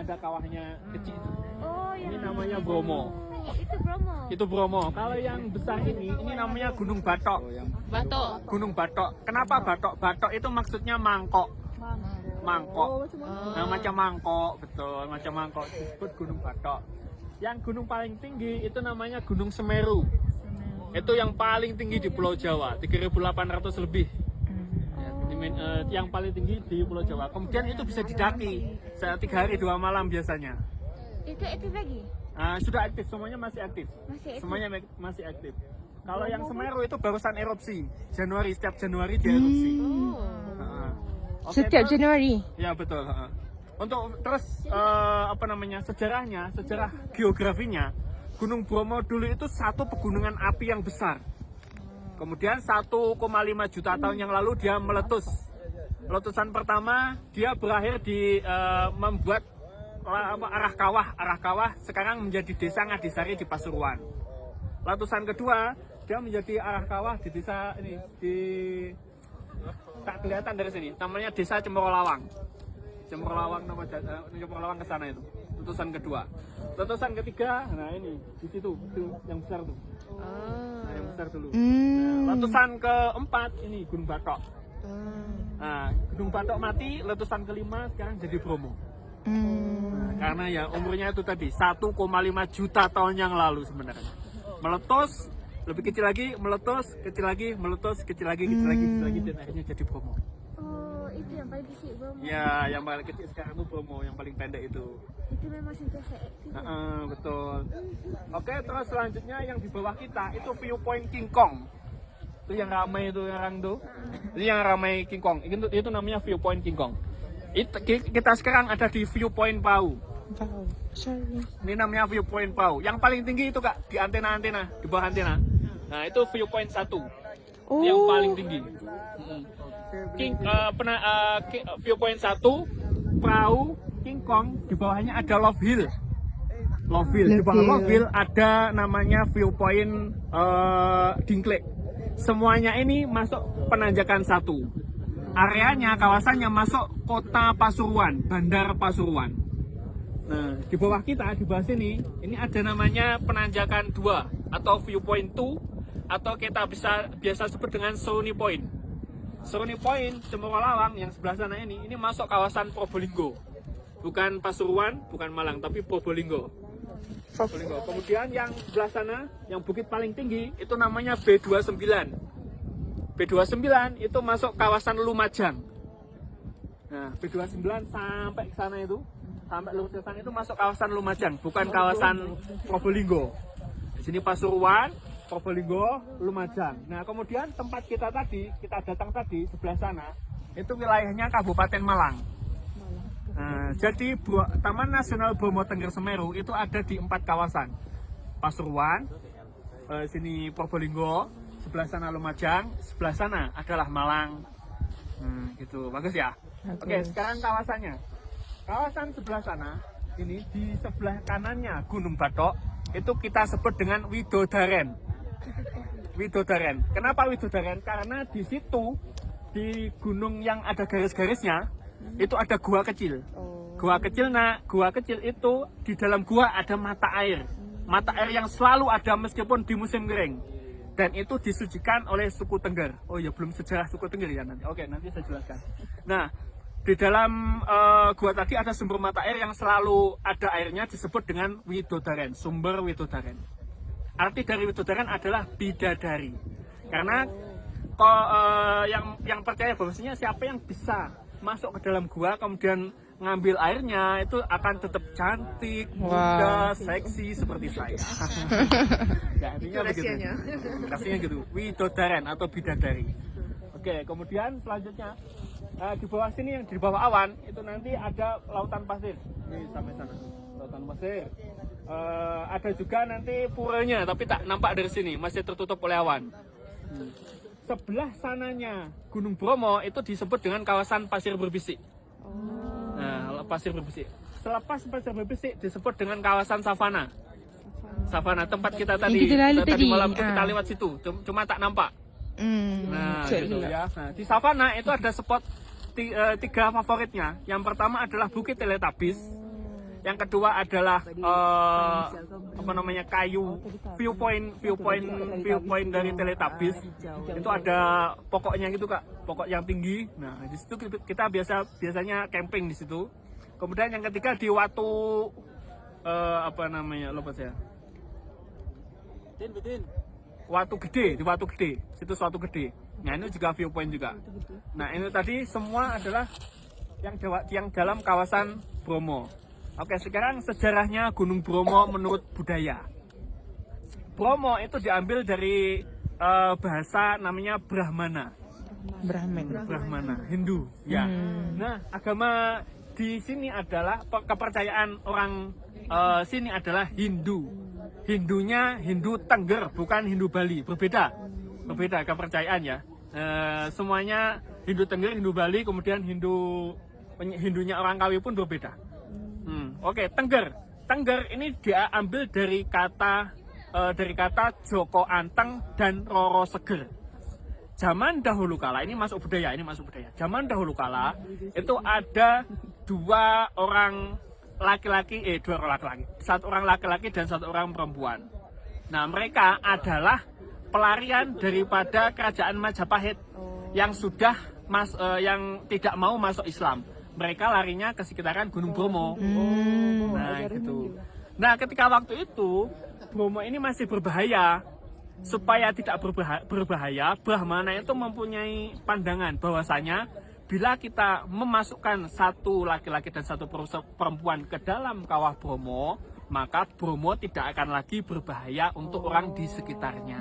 ada kawahnya kecil. Oh, Ini yang namanya Bromo. itu Bromo. Itu Bromo. Kalau yang besar ini namanya Gunung Batok. Batok. Gunung Batok. Kenapa Batok? Batok itu maksudnya mangkok. Mangkok. Nah, macam mangkok, betul, macam mangkok disebut Gunung Batok. Yang gunung paling tinggi itu namanya Gunung Semeru. Itu yang paling tinggi di Pulau Jawa, 3.800 lebih. Yang paling tinggi di Pulau Jawa. Kemudian itu bisa didaki 3 hari 2 malam biasanya. Itu aktif lagi? Sudah aktif, semuanya masih aktif. Masih aktif? Semuanya masih aktif. Kalau yang Semeru itu barusan erupsi. Januari, setiap Januari dia erupsi. Oke, Setiap terus- Januari. Ya betul. Untuk terus sejarahnya, sejarah geografinya, Gunung Bromo dulu itu satu pegunungan api yang besar. Kemudian 1,5 juta tahun yang lalu dia meletus. Letusan pertama dia berakhir di membuat arah kawah sekarang menjadi desa Ngadisari di Pasuruan. Letusan kedua dia menjadi arah kawah di desa ini di tak kelihatan dari sini, namanya Desa Cemorolawang. Cemorolawang, nama Cemorolawang ke sana itu. Letusan kedua. Letusan ketiga, nah ini di situ, itu yang besar tuh. Nah, yang besar dulu. Nah, letusan keempat ini Gunung Batok. Nah, Gunung Batok mati, letusan kelima sekarang jadi Bromo. Nah, karena ya umurnya itu tadi 1,5 juta tahun yang lalu sebenarnya. Meletus, lebih kecil lagi, meletus, kecil lagi, meletus, kecil lagi, dan akhirnya jadi Bromo. Oh, itu yang paling kecil Bromo. Ya, yang paling kecil sekarang itu Bromo, yang paling pendek itu. Itu memang sentiasa aktif. Betul. Oke, terus selanjutnya yang di bawah kita itu viewpoint King Kong. Itu yang ramai itu, Itu yang ramai King Kong. Itu namanya viewpoint King Kong. Kita sekarang ada di viewpoint Pau. Ini namanya viewpoint Pau. Yang paling tinggi itu Kak, di antena-antena, di bawah antena. Nah, itu viewpoint 1. Yang paling tinggi. Viewpoint 1, Pau, King Kong, di bawahnya ada Love Hill. Di bawah Love Hill ada namanya viewpoint Dinklage. Semuanya ini masuk penanjakan 1. Areanya, kawasannya masuk kota Pasuruan, Bandar Pasuruan. Nah, di bawah kita, di bawah sini, ini ada namanya penanjakan 2 atau viewpoint 2 atau kita biasa sebut dengan Seruni Point. Seruni Point, Cemorolawang yang sebelah sana ini masuk kawasan Probolinggo. Bukan Pasuruan, bukan Malang, tapi Probolinggo. Kemudian yang sebelah sana, yang bukit paling tinggi, itu namanya B29. B29 itu masuk kawasan Lumajang. Nah, B29 sampai ke sana itu, sampai lurus ke sana itu masuk kawasan Lumajang, bukan kawasan Probolinggo. Di sini Pasuruan, Probolinggo, Lumajang. Nah, kemudian tempat kita datang tadi sebelah sana, itu wilayahnya Kabupaten Malang. Nah, jadi Taman Nasional Bromo Tengger Semeru itu ada di 4 kawasan. Pasuruan, sini Probolinggo, sebelah sana Lumajang, sebelah sana adalah Malang. Gitu, bagus ya. Oke, sekarang kawasannya. Kawasan sebelah sana, ini di sebelah kanannya Gunung Batok, itu kita sebut dengan Widodaren. Kenapa Widodaren? Karena di situ, di gunung yang ada garis-garisnya, itu ada gua kecil. Gua kecil itu di dalam gua ada mata air. Mata air yang selalu ada meskipun di musim kering. Dan itu disucikan oleh suku Tengger. Oh ya, belum sejarah suku Tengger ya nanti. Oke, nanti saya jelaskan. Nah, di dalam gua tadi ada sumber mata air yang selalu ada airnya disebut dengan Widodaren, sumber Widodaren. Arti dari Widodaren adalah bidadari. Karena yang percaya bahwasanya siapa yang bisa masuk ke dalam gua kemudian ngambil airnya itu akan tetap cantik, muda, seksi seperti saya. Ya, artinya begitu. Rahasianya gitu. Widodaren atau bidadari. Oke, kemudian selanjutnya di bawah sini yang di bawah awan itu nanti ada lautan pasir. Ini sampai sana. Lautan pasir. Ada juga nanti puranya tapi tak nampak dari sini, masih tertutup oleh awan. Sebelah sananya Gunung Bromo itu disebut dengan kawasan pasir berbisik. Nah, pasir berbisik. Selepas pasir berbisik disebut dengan kawasan savana. Savana tempat kita tadi malam itu kita lewat situ, cuma tak nampak. Nah, gitu ya. Nah, di savana itu ada spot 3 favoritnya. Yang pertama adalah Bukit Teletabis. Yang kedua adalah apa namanya, kayu viewpoint dari Teletubbies. Itu ada pokoknya gitu Kak, pokok yang tinggi. Nah di situ kita biasanya camping di situ. Kemudian yang ketiga di Watu apa namanya, lupa saya. Watu Gede, di Watu Gede, situs Watu Gede. Nah ini juga viewpoint juga. Nah ini tadi semua adalah yang dalam kawasan Bromo. Oke, sekarang sejarahnya Gunung Bromo menurut budaya. Bromo itu diambil dari bahasa namanya Brahmana. Brahmana, Hindu. Ya. Nah, agama di sini adalah kepercayaan orang sini adalah Hindu. Hindunya Hindu Tengger, bukan Hindu Bali. Berbeda kepercayaan ya. Semuanya Hindu Tengger, Hindu Bali, kemudian Hindunya orang Kawi pun berbeda. Oke, Tengger. Tengger ini dia ambil dari kata Joko Anteng dan Roro Seger. Zaman dahulu kala, ini masuk budaya. Zaman dahulu kala itu ada dua orang laki-laki, satu orang laki-laki dan satu orang perempuan. Nah, mereka adalah pelarian daripada kerajaan Majapahit yang yang tidak mau masuk Islam. Mereka larinya ke sekitaran Gunung Bromo. Nah, gitu. Nah, ketika waktu itu Bromo ini masih berbahaya. Supaya tidak berbahaya, Brahmana itu mempunyai pandangan bahwasanya bila kita memasukkan satu laki-laki dan satu perempuan ke dalam kawah Bromo, maka Bromo tidak akan lagi berbahaya untuk orang di sekitarnya.